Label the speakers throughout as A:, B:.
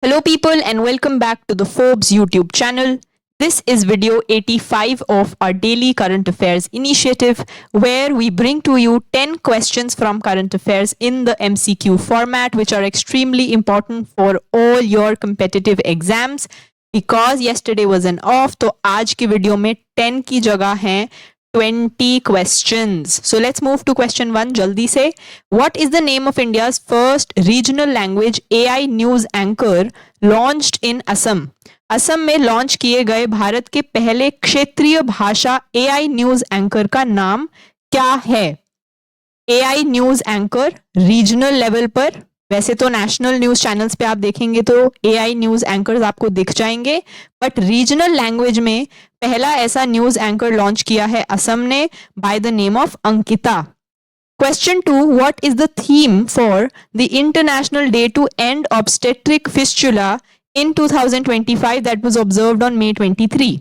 A: Hello, people, and welcome back to the Forbes YouTube channel. This is video 85 of our daily current affairs initiative, where we bring to you 10 questions from current affairs in the MCQ format, which are extremely important for all your competitive exams. Because yesterday was an off, तो आज की video में 10 की जगह हैं 20 questions. So let's move to question 1 jaldi se. What is the name of India's first regional language AI news anchor launched in Assam? Assam में launch किए गए भारत के पहले क्षेत्रीय भाषा AI न्यूज एंकर का नाम क्या है? AI news anchor regional level पर, वैसे तो नेशनल न्यूज चैनल्स पे आप देखेंगे तो AI न्यूज एंकर्स आपको दिख जाएंगे, बट रीजनल लैंग्वेज में पहला ऐसा न्यूज एंकर लॉन्च किया है असम ने by the name of Ankita. Question 2. What is the theme for the International Day to End Obstetric Fistula in 2025 that was observed on May 23?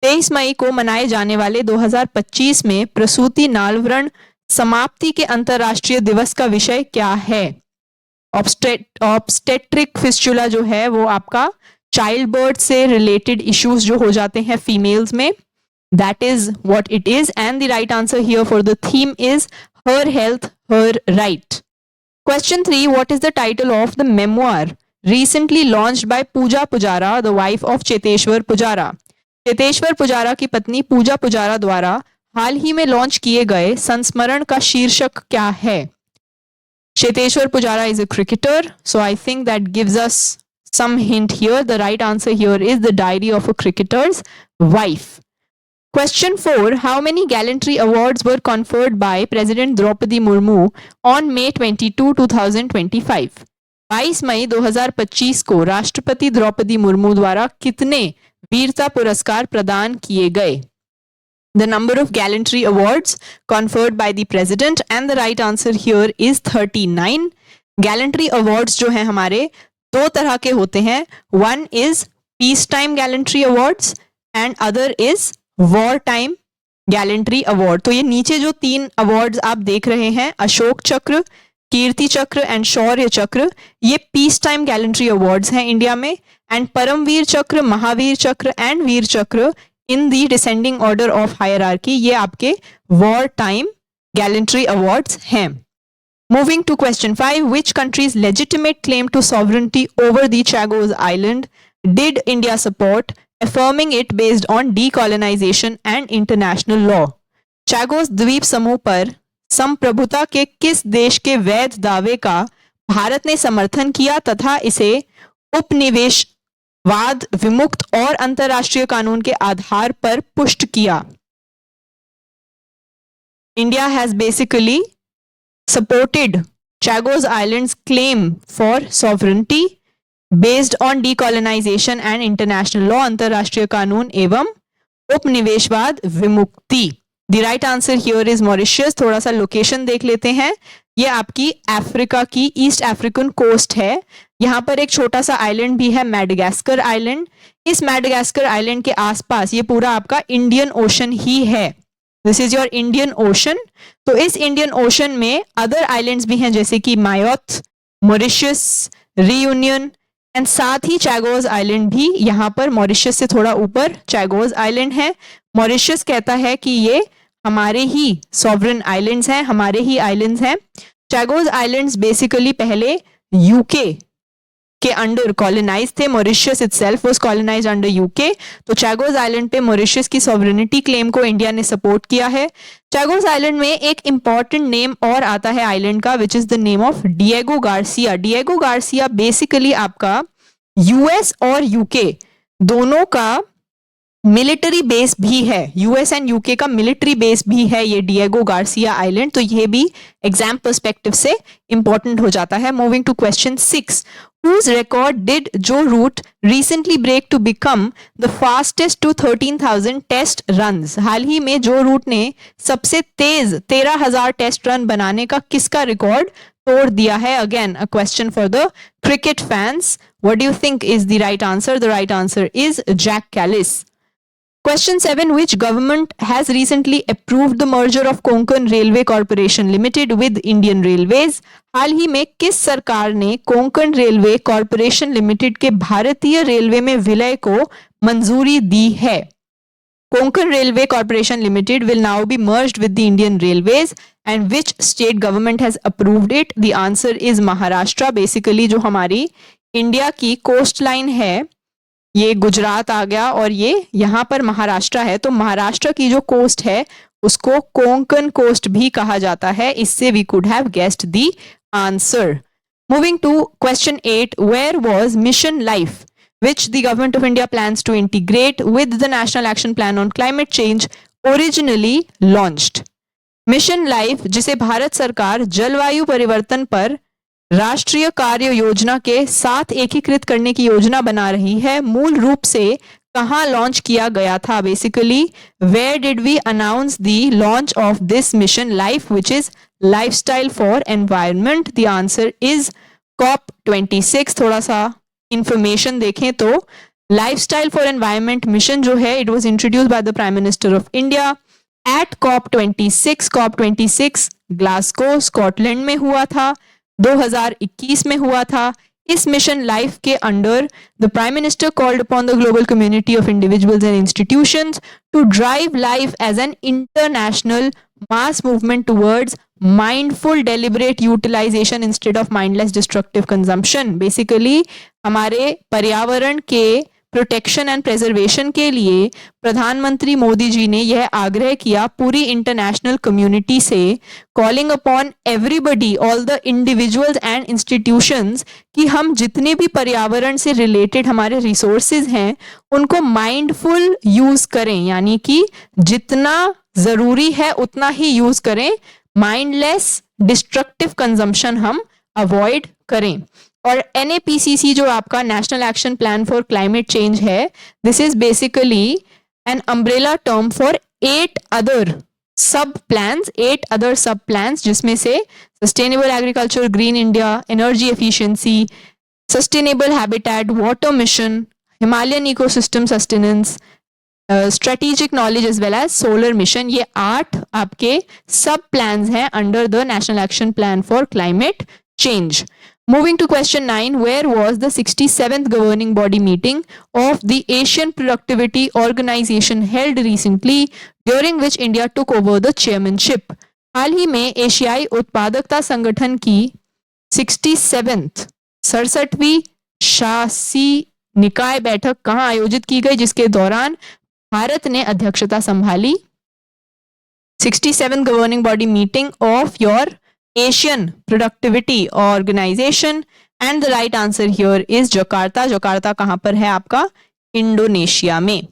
A: 23 मई को मनाए जाने वाले 2025 में प्रसूति नालव्रण समाप्ति के अंतरराष्ट्रीय दिवस का विषय क्या है? ऑब्स्टेट्रिक फिस्चुला जो है वो आपका चाइल्ड बर्थ से रिलेटेड इश्यूज जो हो जाते हैं फीमेल्स में, that is what it is, and the right answer here for the theme is her health, her right. Question 3. What is the title of the memoir recently launched by Pooja Pujara, the wife of Cheteshwar Pujara? Cheteshwar Pujara की पत्नी पूजा पुजारा द्वारा हाल ही में launch किए गए संस्मरण का शीर्षक क्या है? Cheteshwar Pujara is a cricketer, so I think that gives us some hint here. The right answer here is The Diary of a Cricketer's Wife. Question 4. How many gallantry awards were conferred by President Draupadi Murmu on May 22, 2025? 22 मई 2025 को राष्ट्रपति द्रौपदी मुर्मू द्वारा कितने वीरता पुरस्कार प्रदान किए गए? The number of gallantry awards conferred by the president, and the right answer here is 39. Gallantry awards जो हैं हमारे दो तरह के होते हैं. One is peacetime gallantry awards and other is wartime gallantry award. तो ये नीचे जो 3 awards आप देख रहे हैं, अशोक चक्र, कीर्ति चक्र एंड शौर्य चक्र, ये पीस टाइम गैलेंट्री अवार्ड्स हैं इंडिया में. And Paramvir Chakra, Mahavir Chakra and Vir Chakra in the descending order of hierarchy, ये आपके वॉर टाइम गैलेंट्री अवार्ड्स हैं. Moving to question 5. Which countries legitimate claim to sovereignty over the Chagos island did India support, affirming it based on decolonization and international law? Chagos द्वीप समूह पर संप्रभुता के किस देश के वैध दावे का भारत ने समर्थन किया तथा इसे उपनिवेशवाद विमुक्त और अंतरराष्ट्रीय कानून के आधार पर पुष्ट किया? India has basically supported Chagos Islands' claim for sovereignty based on decolonization and international law, अंतरराष्ट्रीय कानून एवं उपनिवेशवाद विमुक्ति. The right answer here is Mauritius. थोड़ा सा लोकेशन देख लेते हैं. ये आपकी अफ्रीका की ईस्ट अफ्रीकन कोस्ट है. यहाँ पर एक छोटा सा आइलैंड भी है, मैडागास्कर आइलैंड. इस मैडागास्कर आइलैंड के आसपास ये पूरा आपका इंडियन ओशन ही है. This is your Indian ocean. तो इस इंडियन ओशन में अदर आइलैंड्स भी हैं, जैसे कि मायोत, मॉरिशस, रियूनियन एंड साथ ही चैगोस आइलैंड भी यहाँ पर मॉरिशस से थोड़ा ऊपर चैगोस आइलैंड है. मॉरिशस कहता है कि ये हमारे ही सॉवरेन आइलैंड्स हैं, हमारे ही आइलैंड्स हैं. चैगोस आइलैंड्स बेसिकली पहले यूके के अंडर कॉलोनाइज थे. Mauritius itself was colonised under UK. तो चैगोस आइलैंड पे मॉरिशस की सॉवरेनिटी क्लेम को इंडिया ने सपोर्ट किया है. चैगोस आइलैंड में एक इंपॉर्टेंट नेम और आता है आइलैंड का, which is the name of Diego Garcia. Diego Garcia basically आपका यूएस और यूके दोनों का मिलिट्री बेस भी है. यूएस एंड यूके का मिलिट्री बेस भी है ये डिएगो गार्सिया आइलैंड. तो ये भी एग्जाम पर्सपेक्टिव से इंपॉर्टेंट हो जाता है. Moving to question 6. Whose record did Joe Root recently break to become the fastest to 13,000 test runs? हाल ही में जो रूट ने सबसे तेज 13,000 टेस्ट रन बनाने का किसका रिकॉर्ड तोड़ दिया है? Again, a question for the cricket fans. What do you think is the right answer? The right answer is Jack Callis. Question 7. Which government has recently approved the merger of Konkan Railway Corporation Limited with Indian Railways? हाल ही में किस सरकार ने Konkan railway corporation limited के भारतीय railway में विलय को मंजूरी दी है? Konkan Railway Corporation Limited will now be merged with the Indian Railways, and which state government has approved it? The answer is Maharashtra. Basically जो हमारी इंडिया की कोस्ट लाइन है, ये गुजरात आ गया और ये यहाँ पर महाराष्ट्र है, तो महाराष्ट्र की जो कोस्ट है उसको कोंकण कोस्ट भी कहा जाता है. इससे we could have guessed the answer. Moving to question 8. Where was Mission Life, which the government of India plans to integrate with the National Action Plan on Climate Change, originally launched? Mission life, जिसे भारत सरकार जलवायु परिवर्तन पर राष्ट्रीय कार्य योजना के साथ एकीकृत करने की योजना बना रही है, मूल रूप से कहाँ लॉन्च किया गया था? Basically where did we announce the launch of this mission life, which is lifestyle for environment? The answer is COP26. थोड़ा सा इंफॉर्मेशन देखें तो लाइफस्टाइल फॉर एनवायरनमेंट मिशन जो है, it was introduced by the prime minister of India at COP26. COP26 Glasgow Scotland में हुआ था, 2021 में हुआ था. इस मिशन लाइफ के under the prime minister called upon the global community of individuals and institutions to drive life as an international mass movement towards mindful deliberate utilization instead of mindless destructive consumption. Basically हमारे पर्यावरण के protection and preservation के लिए प्रधानमंत्री मोदी जी ने यह आग्रह किया पूरी इंटरनेशनल कम्युनिटी से, calling upon everybody, all the individuals and institutions, कि हम जितने भी पर्यावरण से रिलेटेड हमारे रिसोर्सेज हैं उनको माइंडफुल यूज करें, यानी कि जितना जरूरी है उतना ही यूज करें, माइंडलेस डिस्ट्रक्टिव कंजम्पशन हम अवॉइड करें. और NAPCC जो आपका national action plan for climate change है, this is basically an umbrella term for 8 other sub plans, जिसमें से sustainable agriculture, green India, energy efficiency, sustainable habitat, water mission, Himalayan ecosystem sustenance, strategic knowledge as well as solar mission. ये 8 आपके sub plans हैं under the national action plan for climate change. Moving to question 9, where was the 67th governing body meeting of the Asian Productivity Organization held recently, during which India took over the chairmanship? हाल ही में एशियाई उत्पादकता संगठन की 67वीं शासी निकाय बैठक कहाँ आयोजित की गई, जिसके दौरान भारत ने अध्यक्षता संभाली? 67th governing body meeting of your Asian Productivity Organization, and the right answer here is Jakarta. Jakarta कहाँ पर है आपका? इंडोनेशिया में.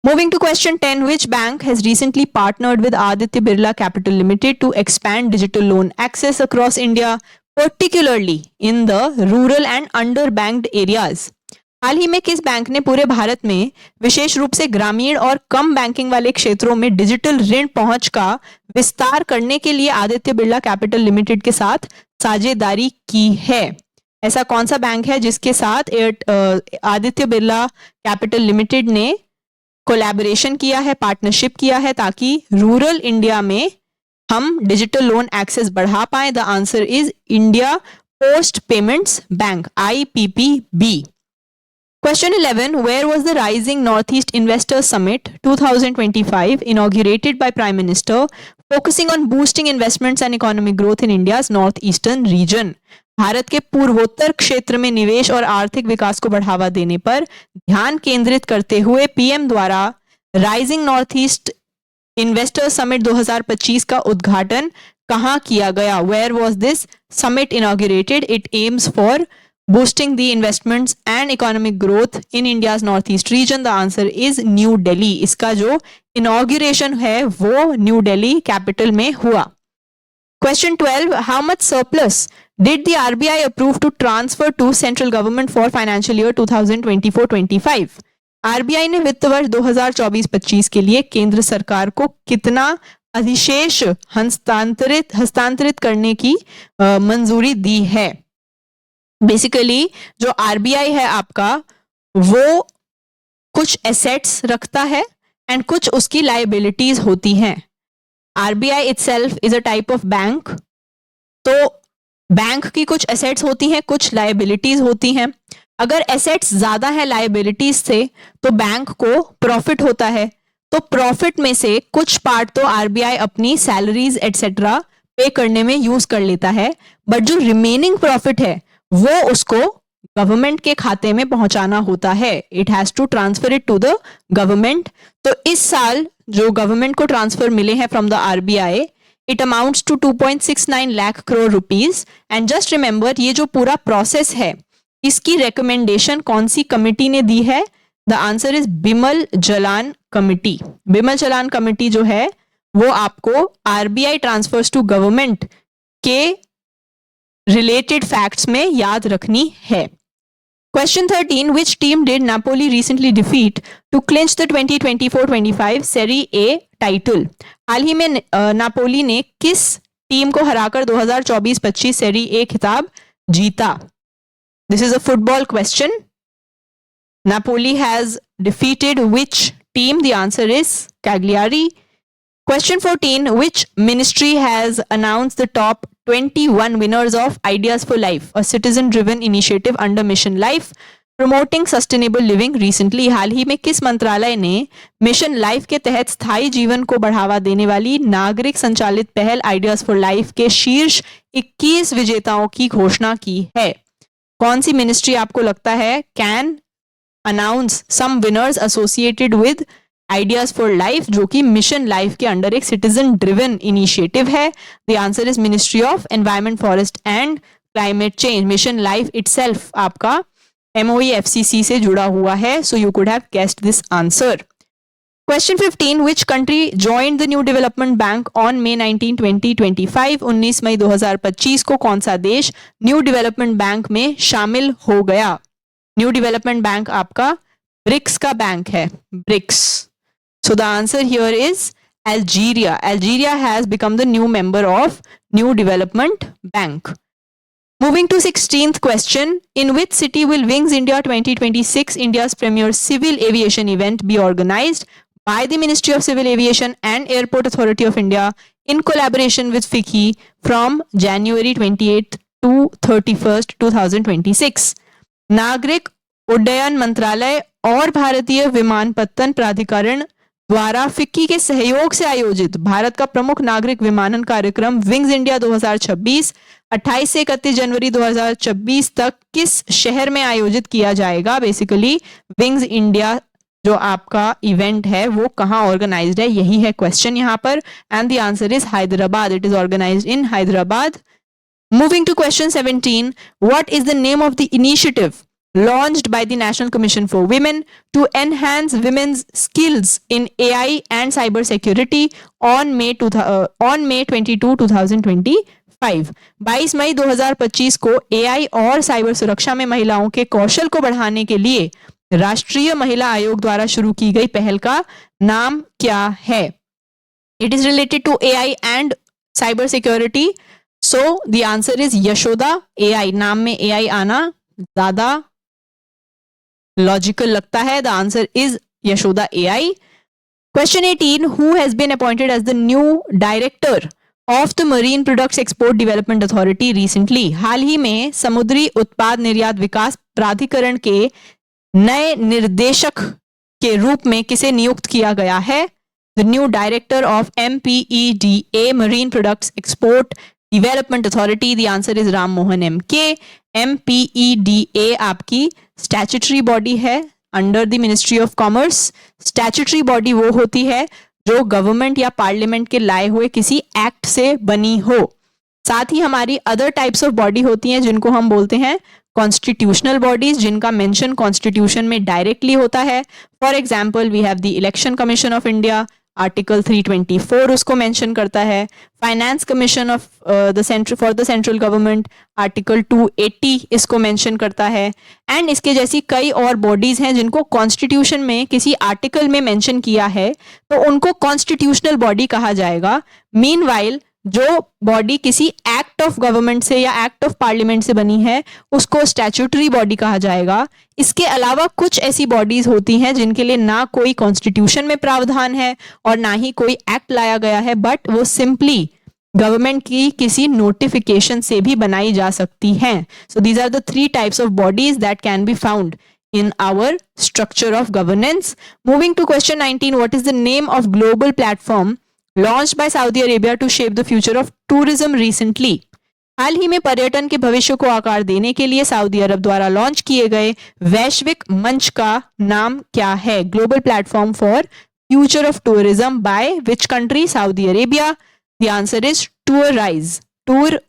A: Moving to question 10, which bank has recently partnered with Aditya Birla Capital Limited to expand digital loan access across India, particularly in the rural and underbanked areas? हाल ही में किस bank ने पूरे भारत में विशेष रूप से ग्रामीण और कम बैंकिंग वाले क्षेत्रों में डिजिटल ऋण पहुंच का विस्तार करने के लिए आदित्य बिरला कैपिटल लिमिटेड के साथ साझेदारी की है? ऐसा कौन सा बैंक है जिसके साथ आदित्य बिरला कैपिटल लिमिटेड ने कोलैबोरेशन किया है, पार्टनरशिप किया है, ताकि रूरल इंडिया में हम डिजिटल लोन एक्सेस बढ़ा पाए? The answer is India post payments bank, IPPB. Question 11, where was the Rising Northeast Investors Summit 2025 inaugurated by Prime Minister, focusing on boosting investments and economic growth in India's northeastern region? Bharat के पूर्वोत्तर क्षेत्र में निवेश और आर्थिक विकास को बढ़ावा देने पर ध्यान केंद्रित करते हुए पीएम द्वारा rising north east investors summit 2025 का उद्घाटन कहाँ किया गया? Where was this summit inaugurated? It aims for boosting the investments and economic growth in India's northeast region. The answer is New Delhi. इसका जो inauguration है वो न्यू दिल्ली कैपिटल में हुआ. Question 12, how much surplus did the RBI approve to transfer to central government for financial year 2024-25? RBI ने वित्त वर्ष 2024-25 के लिए केंद्र सरकार को कितना अधिशेष हस्तांतरित करने की मंजूरी दी है? बेसिकली जो आरबीआई है आपका वो कुछ एसेट्स रखता है एंड कुछ उसकी लाइबिलिटीज होती हैं। RBI itself is a type of bank, तो बैंक की कुछ एसेट्स होती हैं, कुछ लाइबिलिटीज होती हैं। अगर एसेट्स ज्यादा है लाइबिलिटीज से तो बैंक को प्रॉफिट होता है, तो प्रॉफिट में से कुछ पार्ट तो आरबीआई अपनी सैलरीज एटसेट्रा पे करने में यूज कर लेता है, बट जो रिमेनिंग प्रॉफिट है वो उसको गवर्नमेंट के खाते में पहुंचाना होता है। It has to transfer it to the government. तो इस साल जो गवर्नमेंट को ट्रांसफर मिले हैं from the RBI, it amounts to 2.69 lakh crore rupees. And just remember, ये जो पूरा प्रोसेस है इसकी रिकमेंडेशन कौन सी कमिटी ने दी है? The answer is Bimal Jalan committee. Bimal Jalan committee जो है वो आपको आरबीआई ट्रांसफर्स टू गवर्नमेंट के रिलेटेड फैक्ट्स में याद रखनी है। Question 13. Which team did Napoli recently defeat to clinch the 2024-25 Serie A title? हाल ही में नापोली ने किस टीम को हराकर 2024-25 सेरी ए खिताब जीता? This is a football question. Napoli has defeated which team? The answer is Cagliari. Question 14. Which ministry has announced the top 21 winners of Ideas for Life, a citizen-driven initiative under Mission Life, promoting sustainable living recently? हाल ही में किस मंत्रालय ने mission life के तहत स्थायी जीवन को बढ़ावा देने वाली नागरिक संचालित पहल आइडियाज फॉर लाइफ के शीर्ष 21 विजेताओं की घोषणा की है? कौन सी मिनिस्ट्री आपको लगता है can announce some winners associated with ideas for life, जो कि मिशन लाइफ के अंडर एक सिटीजन ड्रिवन इनिशिएटिव है? The answer is ministry of environment, forest and climate change. Mission life itself आपका MOEFCC से जुड़ा हुआ है, so you could have guessed this answer. Question 15. Which country joined the New Development Bank on May 19, 2025? 19 मई 2025 को कौन सा देश new development bank में शामिल हो गया? न्यू डेवलपमेंट बैंक आपका ब्रिक्स का बैंक है, BRICS. So the answer here is Algeria. Algeria has become the new member of New Development Bank. Moving to 16th question. In which city will Wings India 2026, India's premier civil aviation event, be organized by the Ministry of Civil Aviation and Airport Authority of India in collaboration with FICCI from January 28th to 31st, 2026? नागरिक उड्डयन मंत्रालय और भारतीय विमानपत्तन प्राधिकरण द्वारा FICCI के सहयोग से आयोजित भारत का प्रमुख नागरिक विमानन कार्यक्रम विंग्स इंडिया 2026 28 से 31 जनवरी 2026 तक किस शहर में आयोजित किया जाएगा? बेसिकली विंग्स इंडिया जो आपका इवेंट है वो कहाँ ऑर्गेनाइज्ड है, यही है क्वेश्चन यहाँ पर। And the answer is Hyderabad. It is organised in Hyderabad. Moving to question 17. What is the name of the initiative launched by the National Commission for Women to enhance women's skills in AI and cyber security on May 22, 2025? 22 मई 2025 को AI और cyber सुरक्षा में महिलाओं के कौशल को बढ़ाने के लिए राष्ट्रीय महिला आयोग द्वारा शुरू की गई पहल का नाम क्या है? It is related to AI and cyber security. So the answer is Yashoda AI. नाम में AI आना ज्यादा लॉजिकल लगता है। The answer is Yashoda AI. Question 18. Who has been appointed as the new director of the Marine Products Export Development Authority recently? हाल ही में समुद्री उत्पाद निर्यात विकास प्राधिकरण के नए निर्देशक के रूप में किसे नियुक्त किया गया है? The new director of MPEDA Marine Products Export Development Authority. The answer is Ram Mohan MK. MPEDA आपकी स्टैच्यूटरी बॉडी है under the ministry of commerce. Statutory body वो होती है जो गवर्नमेंट या पार्लियामेंट के लाए हुए किसी एक्ट से बनी हो। साथ ही हमारी अदर टाइप्स ऑफ बॉडी होती हैं जिनको हम बोलते हैं कॉन्स्टिट्यूशनल बॉडीज, जिनका मेंशन कॉन्स्टिट्यूशन में डायरेक्टली होता है। For example we have the election commission of India, article 324 उसको मेंशन करता है। Finance commission of the central for the central government, article 280 इसको मेंशन करता है। एंड इसके जैसी कई और बॉडीज हैं जिनको कॉन्स्टिट्यूशन में किसी आर्टिकल में मेंशन किया है तो उनको कॉन्स्टिट्यूशनल बॉडी कहा जाएगा। मीनवाइल जो बॉडी किसी एक्ट ऑफ गवर्नमेंट से या एक्ट ऑफ पार्लियामेंट से बनी है उसको स्टैट्यूटरी बॉडी कहा जाएगा। इसके अलावा कुछ ऐसी बॉडीज होती हैं जिनके लिए ना कोई कॉन्स्टिट्यूशन में प्रावधान है और ना ही कोई एक्ट लाया गया है, बट वो सिंपली गवर्नमेंट की किसी नोटिफिकेशन से भी बनाई जा सकती हैं। So these are the 3 types of bodies that can be found in our structure of governance. Moving to question 19, what is the name of global platform launched by Saudi Arabia to shape the future of tourism recently? हाल ही में पर्यटन के भविष्य को आकार देने के लिए सऊदी अरब द्वारा लॉन्च किए गए वैश्विक मंच का नाम क्या है? Global platform for future of tourism by which country? Saudi Arabia. The answer is tour rise. Tour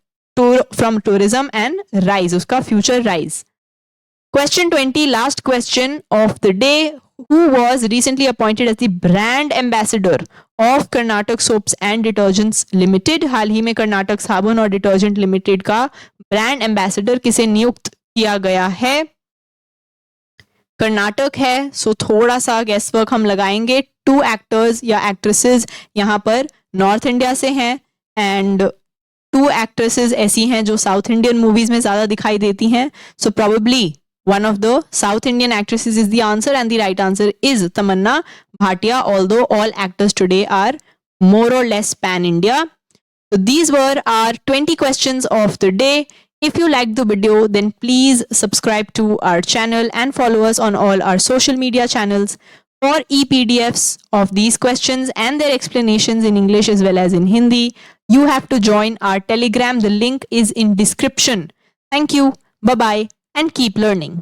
A: from tourism and rise, उसका future rise. Question 20, last question of the day. Who was recently appointed as the brand ambassador of Karnataka Soaps and Detergents Limited? हाल ही में कर्नाटक साबुन और detergent limited का brand ambassador किसे नियुक्त किया गया है? कर्नाटक है, सो थोड़ा सा गेस वर्क हम लगाएंगे। 2 एक्टर्स या एक्ट्रेसेस यहाँ पर नॉर्थ इंडिया से हैं एंड 2 एक्ट्रेसेस ऐसी हैं जो साउथ इंडियन मूवीज में ज्यादा दिखाई देती हैं। So probably one of the South Indian actresses is the answer, and the right answer is Tamanna Bhatia, although all actors today are more or less pan-India. So these were our 20 questions of the day. If you liked the video, then please subscribe to our channel and follow us on all our social media channels. For e-PDFs of these questions and their explanations in English as well as in Hindi, you have to join our Telegram. The link is in description. Thank you. Bye-bye. And keep learning.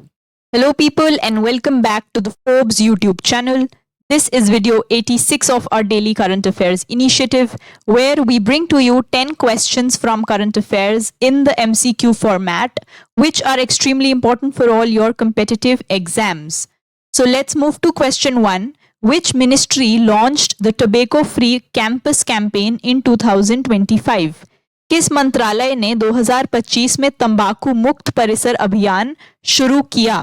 A: Hello people and welcome back to the Forbes YouTube channel. This is video 86 of our daily current affairs initiative, where we bring to you 10 questions from current affairs in the MCQ format, which are extremely important for all your competitive exams. So let's move to question 1. Which ministry launched the tobacco free campus campaign in 2025? किस मंत्रालय ने 2025 में तंबाकू मुक्त परिसर अभियान शुरू किया?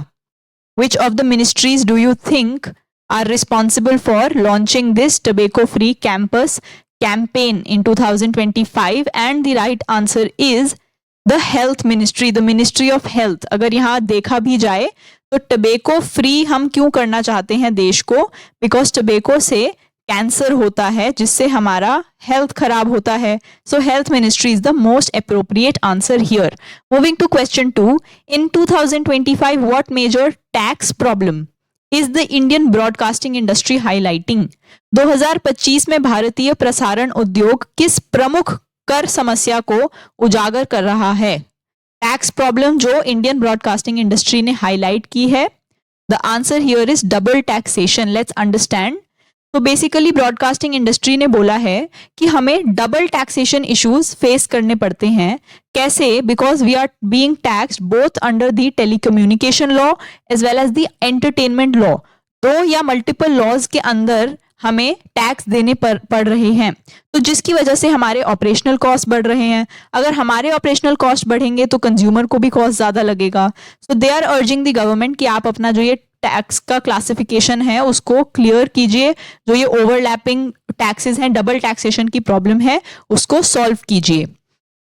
A: Which of the ministries do you think are responsible for launching this tobacco free campus campaign in 2025? And the right answer is the health ministry, the ministry of health. अगर यहाँ देखा भी जाए तो टबेको फ्री हम क्यों करना चाहते हैं देश को? बिकॉज टबेको से कैंसर होता है जिससे हमारा हेल्थ खराब होता है. सो health ministry is the most appropriate answer here. Moving to question 2, in 2025 what major tax problem is the Indian broadcasting industry highlighting? 2025 में भारतीय प्रसारण उद्योग किस प्रमुख कर समस्या को उजागर कर रहा है? टैक्स प्रॉब्लम जो इंडियन ब्रॉडकास्टिंग इंडस्ट्री ने हाईलाइट की है, the answer here is double taxation. Let's understand. तो बेसिकली ब्रॉडकास्टिंग इंडस्ट्री ने बोला है कि हमें डबल टैक्सेशन इश्यूज फेस करने पड़ते हैं. कैसे? Because we are being taxed both under the telecommunication law as well as the entertainment law. 2 या मल्टीपल लॉज के अंदर हमें टैक्स देने पड़ रहे हैं, तो जिसकी वजह से हमारे ऑपरेशनल कॉस्ट बढ़ रहे हैं. अगर हमारे ऑपरेशनल कॉस्ट बढ़ेंगे तो कंज्यूमर को भी कॉस्ट ज्यादा लगेगा. So they are urging the government कि आप अपना जो ये टैक्स का क्लासिफिकेशन है उसको क्लियर कीजिए. जो ये ओवरलैपिंग टैक्सेस हैं, डबल टैक्सेशन की प्रॉब्लम है, उसको सॉल्व कीजिए.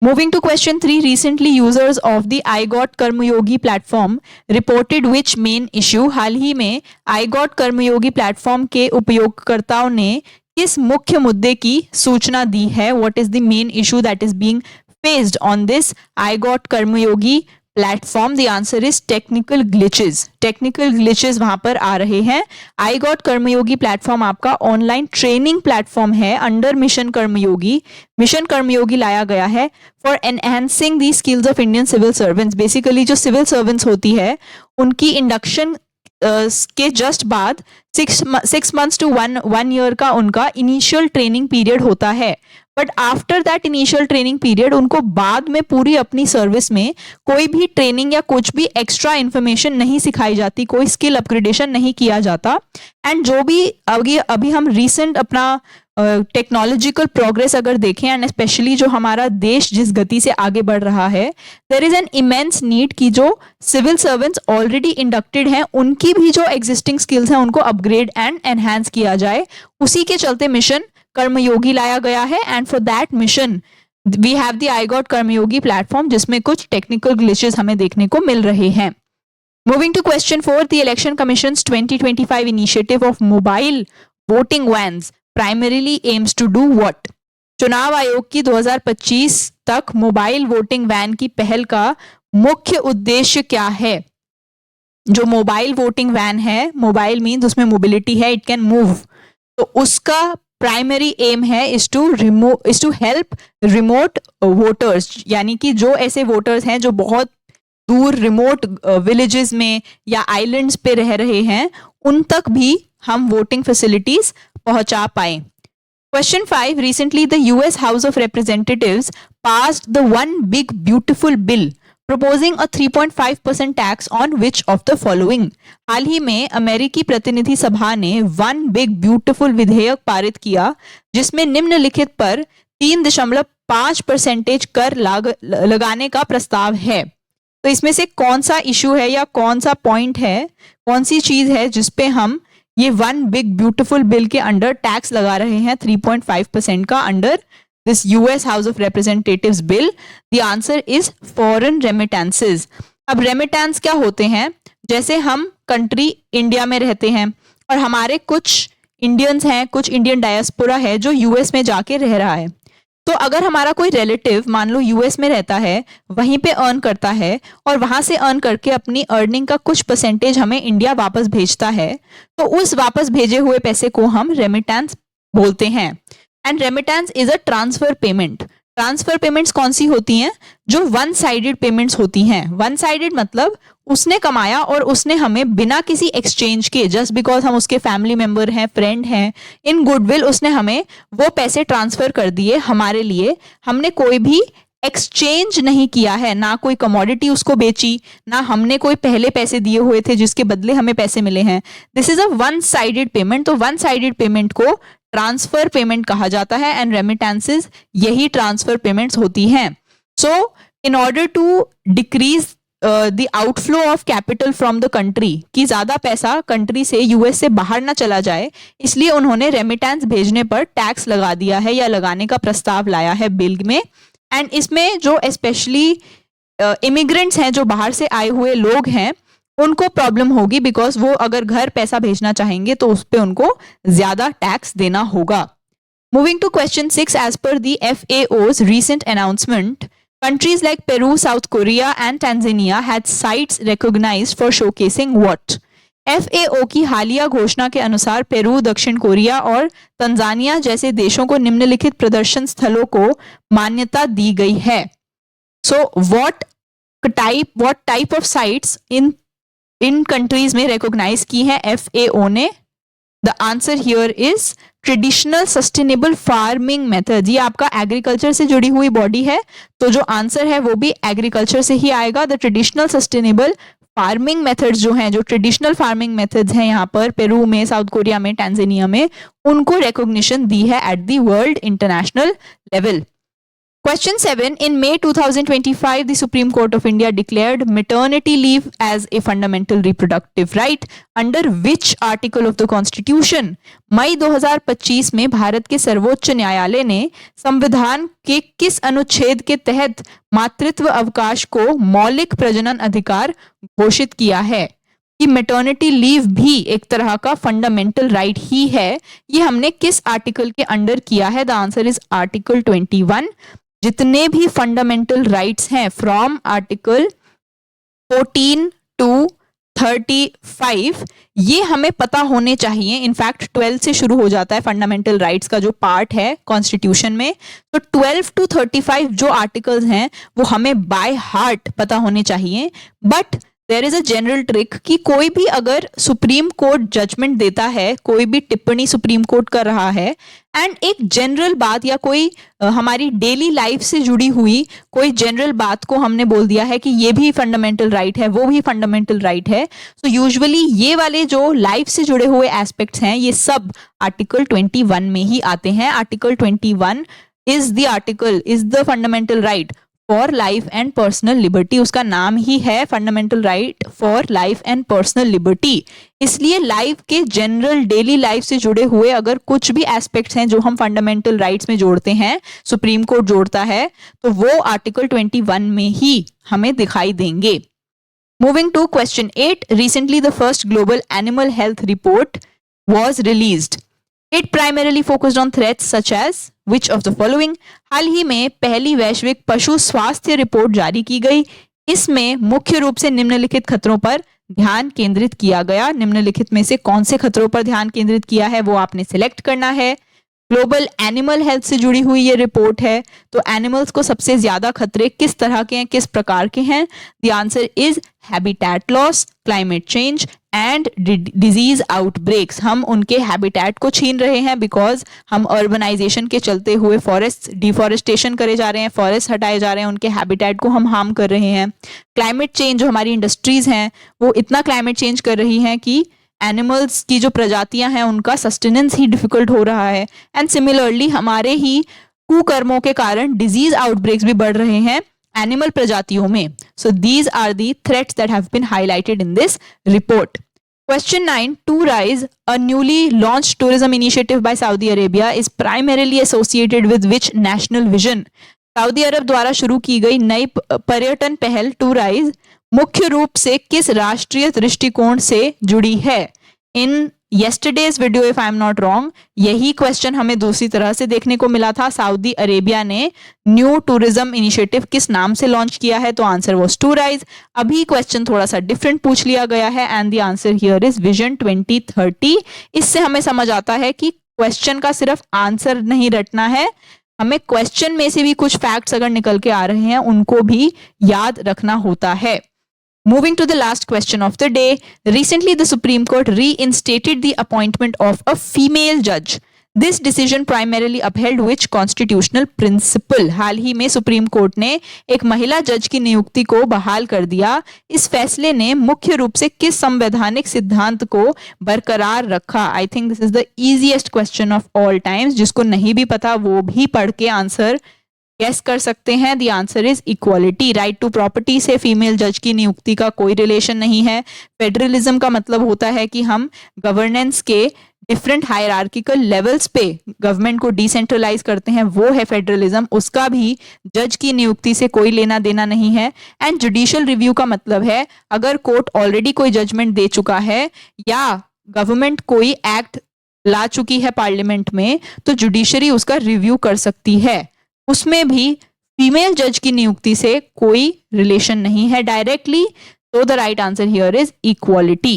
A: Moving to question 3, recently users of the iGot Karmayogi platform reported which main issue? हाल ही में iGot कर्मयोगी प्लेटफॉर्म के उपयोगकर्ताओं ने किस मुख्य मुद्दे की सूचना दी है? What is the main issue that is being faced on this iGot Karmayogi platform? The answer is technical glitches. Technical glitches वहां पर आ रहे हैं. iGot कर्मयोगी प्लेटफॉर्म आपका ऑनलाइन ट्रेनिंग प्लेटफॉर्म है under mission Karmayogi. Mission Karmayogi लाया गया है for enhancing the skills of Indian civil servants. Basically जो सिविल सर्वेंट्स होती है उनकी इंडक्शन के जस्ट बाद 6 months to 1 year का उनका इनिशियल ट्रेनिंग पीरियड होता है. But after that initial training period उनको बाद में पूरी अपनी सर्विस में कोई भी ट्रेनिंग या कुछ भी एक्स्ट्रा इन्फॉर्मेशन नहीं सिखाई जाती, कोई स्किल अपग्रेडेशन नहीं किया जाता. एंड जो भी अभी हम रिसेंट अपना टेक्नोलॉजिकल प्रोग्रेस अगर देखें एंड स्पेशली जो हमारा देश जिस गति से आगे बढ़ रहा है, there is an immense need कि जो सिविल सर्वेंट्स ऑलरेडी इंडक्टेड हैं उनकी भी जो एग्जिस्टिंग स्किल्स हैं उनको अपग्रेड एंड एनहांस किया जाए. उसी के चलते मिशन कर्मयोगी लाया गया है. And for that mission we have the iGot Karmayogi platform जिसमें कुछ टेक्निकल ग्लिचेस हमें देखने को मिल रहे हैं. Moving to question 4, the Election Commission's 2025 initiative of mobile voting vans primarily aims to do what? चुनाव आयोग की 2025 तक मोबाइल वोटिंग वैन की पहल का मुख्य उद्देश्य क्या है? जो मोबाइल वोटिंग वैन है, मोबाइल मीन्स उसमें मोबिलिटी है, इट कैन मूव, तो उसका प्राइमरी एम है is to help remote voters, यानी कि जो ऐसे वोटर्स हैं जो बहुत दूर रिमोट विलेजेस में या आइलैंड्स पे रह रहे हैं, उन तक भी हम वोटिंग फैसिलिटीज पहुंचा पाए. Question 5. Recently, the US House of Representatives passed the One Big Beautiful Bill proposing a 3.5% tax on which of the following? हाल ही में अमेरिकी प्रतिनिधि सभा ने वन बिग ब्यूटिफुल विधेयक पारित किया जिसमें निम्नलिखित पर 3.5% कर लगाने का प्रस्ताव है. तो इसमें से कौन सा इशू है या कौन सा पॉइंट है, कौन सी चीज है जिसपे हम ये वन बिग ब्यूटिफुल बिल के अंडर टैक्स लगा रहे हैं 3.5% का under this US house of representatives bill? The answer is foreign remittances. अब रेमिटेंस क्या होते हैं? जैसे हम कंट्री इंडिया में रहते हैं और हमारे कुछ इंडियंस हैं, कुछ इंडियन डायस्पोरा है जो यूएस में जाके रह रहा है, तो अगर हमारा कोई रिलेटिव मान लो यूएस में रहता है, वहीं पे अर्न करता है और वहां से अर्न करके अपनी अर्निंग का कुछ परसेंटेज हमें इंडिया वापस भेजता है, तो उस वापस भेजे हुए पैसे को हम रेमिटेंस बोलते हैं. And remittance is a transfer payment. Transfer payments कौन सी होती हैं? जो वन साइडेड पेमेंट्स होती हैं. वन साइडेड मतलब उसने कमाया और उसने हमें बिना किसी एक्सचेंज के, जस्ट बिकॉज हम उसके फैमिली मेंबर हैं, फ्रेंड हैं, इन गुडविल उसने हमें वो पैसे ट्रांसफर कर दिए हमारे लिए. हमने कोई भी एक्सचेंज नहीं किया है, ना कोई कमोडिटी उसको बेची, ना हमने कोई पहले पैसे दिए हुए थे जिसके बदले हमें पैसे मिले हैं. This is a one sided payment. तो वन साइडेड पेमेंट को ट्रांसफर पेमेंट कहा जाता है एंड रेमिटेंसेस यही ट्रांसफर पेमेंट्स होती हैं. So in order to decrease the outflow of capital from the country, कि ज्यादा पैसा कंट्री से यूएस से बाहर ना चला जाए, इसलिए उन्होंने रेमिटेंस भेजने पर टैक्स लगा दिया है या लगाने का प्रस्ताव लाया है बिल में. एंड इसमें जो स्पेशली इमिग्रेंट्स हैं, जो बाहर से आए हुए लोग हैं, उनको प्रॉब्लम होगी बिकॉज वो अगर घर पैसा भेजना चाहेंगे तो उस पर उनको ज्यादा टैक्स देना होगा. Moving to question 6, as per the FAO's recent announcement, countries like Peru, South Korea and Tanzania had sites recognized for showcasing what? FAO की हालिया घोषणा के अनुसार पेरू, दक्षिण कोरिया और तंजानिया जैसे देशों को निम्नलिखित प्रदर्शन स्थलों को मान्यता दी गई है. So what type of sites in countries में रिकॉग्नाइज की है FAO ने? The answer here is traditional sustainable farming method. ये आपका एग्रीकल्चर से जुड़ी हुई बॉडी है, तो जो आंसर है वो भी एग्रीकल्चर से ही आएगा. The traditional sustainable farming methods जो हैं, जो ट्रेडिशनल फार्मिंग मेथड्स हैं यहाँ पर पेरू में, साउथ कोरिया में, टैंजानिया में, उनको रिकॉग्निशन दी है at the world international level. Question 7. In May 2025, the Supreme Court of India declared maternity leave as a fundamental reproductive right. Under which article of the Constitution? मई 2025 में भारत के सर्वोच्च न्यायालय ने संविधान के किस अनुच्छेद के तहत मातृत्व अवकाश को मौलिक प्रजनन अधिकार घोषित किया है? कि मैटरनिटी लीव भी एक तरह का फंडामेंटल राइट ही है. ये हमने किस आर्टिकल के अंडर किया है? The answer is article 21. जितने भी फंडामेंटल राइट्स हैं फ्रॉम आर्टिकल 14 टू 35, ये हमें पता होने चाहिए. इनफैक्ट 12 से शुरू हो जाता है फंडामेंटल राइट्स का जो पार्ट है कॉन्स्टिट्यूशन में. तो 12 टू 35 जो आर्टिकल्स हैं वो हमें बाय हार्ट पता होने चाहिए. But there is a general trick कि कोई भी अगर सुप्रीम कोर्ट जजमेंट देता है, कोई भी टिप्पणी सुप्रीम कोर्ट कर रहा है, एंड एक जनरल बात या कोई हमारी डेली लाइफ से जुड़ी हुई कोई जनरल बात को हमने बोल दिया है कि ये भी फंडामेंटल राइट है, वो भी फंडामेंटल राइट है, तो यूजुअली ये वाले जो लाइफ से जुड़े हुए एस्पेक्ट्स हैं ये सब आर्टिकल 21 में ही आते हैं. Article 21 is the fundamental right for life and personal liberty, उसका नाम ही है fundamental right for life and personal liberty. इसलिए लाइफ के जनरल डेली लाइफ से जुड़े हुए अगर कुछ भी एस्पेक्ट्स हैं जो हम फंडामेंटल राइट्स में जोड़ते हैं, सुप्रीम कोर्ट जोड़ता है, तो वो आर्टिकल 21 में ही हमें दिखाई देंगे। Moving to question 8, recently the first global animal health report was released. It primarily focused on threats such as which of the following? हाल ही में पहली वैश्विक पशु स्वास्थ्य रिपोर्ट जारी की गई। इसमें मुख्य रूप से निम्नलिखित खतरों पर ध्यान केंद्रित किया गया। निम्नलिखित में से कौन से खतरों पर ध्यान केंद्रित किया है वो आपने सिलेक्ट करना है। ग्लोबल एनिमल हेल्थ से जुड़ी हुई ये रिपोर्ट है, तो एनिमल्स को सबसे ज्यादा खतरे किस तरह के हैं, किस प्रकार के हैं? The answer is habitat loss, climate change and disease outbreaks. हम उनके हैबिटेट को छीन रहे हैं बिकॉज हम अर्बनाइजेशन के चलते हुए फॉरेस्ट डिफॉरेस्टेशन करे जा रहे हैं, फॉरेस्ट हटाए जा रहे हैं, उनके हैबिटेट को हम हार्म कर रहे हैं। क्लाइमेट चेंज, जो हमारी इंडस्ट्रीज हैं वो इतना क्लाइमेट चेंज कर रही हैं कि एनिमल्स की जो प्रजातियां हैं उनका सस्टेनेंस ही डिफिकल्ट हो रहा है। एंड सिमिलरली हमारे ही कुकर्मों के कारण डिजीज आउटब्रेक्स भी बढ़ रहे हैं एनिमल प्रजातियों में। So these are the threats that have been highlighted in this report. Question 9, Tourize, a newly launched tourism initiative by Saudi Arabia, is primarily associated with which national vision? Saudi Arab द्वारा शुरू की गई नई पर्यटन पहल टूराइज मुख्य रूप से किस राष्ट्रीय दृष्टिकोण से जुड़ी है? In yesterday's video, if I am not wrong, यही क्वेश्चन हमें दूसरी तरह से देखने को मिला था। सऊदी अरेबिया ने न्यू टूरिज्म इनिशिएटिव किस नाम से लॉन्च किया है? तो आंसर वाज टूराइज। अभी क्वेश्चन थोड़ा सा डिफरेंट पूछ लिया गया है and the answer here is vision 2030। इससे हमें समझ आता है कि क्वेश्चन का सिर्फ आंसर नहीं रटना है, हमें क्वेश्चन में से भी कुछ फैक्ट्स अगर निकल के आ रहे हैं उनको भी याद रखना होता है। Moving to the last question of the day, recently the Supreme Court reinstated the appointment of a female judge. This decision primarily upheld which constitutional principle? हाल ही में सुप्रीम कोर्ट ने एक महिला जज की नियुक्ति को बहाल कर दिया। इस फैसले ने मुख्य रूप से किस संवैधानिक सिद्धांत को बरकरार रखा? I think this is the easiest question of all times. जिसको नहीं भी पता वो भी पढ़ के आंसर गेस कर सकते हैं। The answer is equality. Right to property से फीमेल जज की नियुक्ति का कोई रिलेशन नहीं है। फेडरलिज्म का मतलब होता है कि हम गवर्नेंस के डिफरेंट हायरार्किकल लेवल्स पे गवर्नमेंट को डिसेंट्रलाइज करते हैं, वो है फेडरलिज्म। उसका भी जज की नियुक्ति से कोई लेना देना नहीं है। एंड जुडिशियल रिव्यू का मतलब है अगर कोर्ट ऑलरेडी कोई जजमेंट दे चुका है या गवर्नमेंट कोई एक्ट ला चुकी है पार्लियामेंट में, तो जुडिशरी उसका रिव्यू कर सकती है। उसमें भी फीमेल जज की नियुक्ति से कोई रिलेशन नहीं है directly. So the right answer here is equality.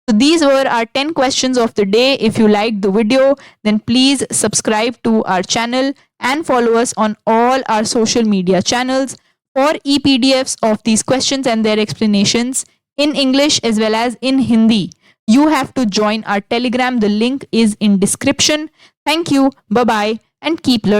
A: So these were our 10 questions of the day. If you liked the video, then please subscribe to our channel and follow us on all our social media channels for e-PDFs of these questions and their explanations in English as well as in Hindi. You have to join our Telegram. The link is in description. Thank you. Bye-bye and keep learning.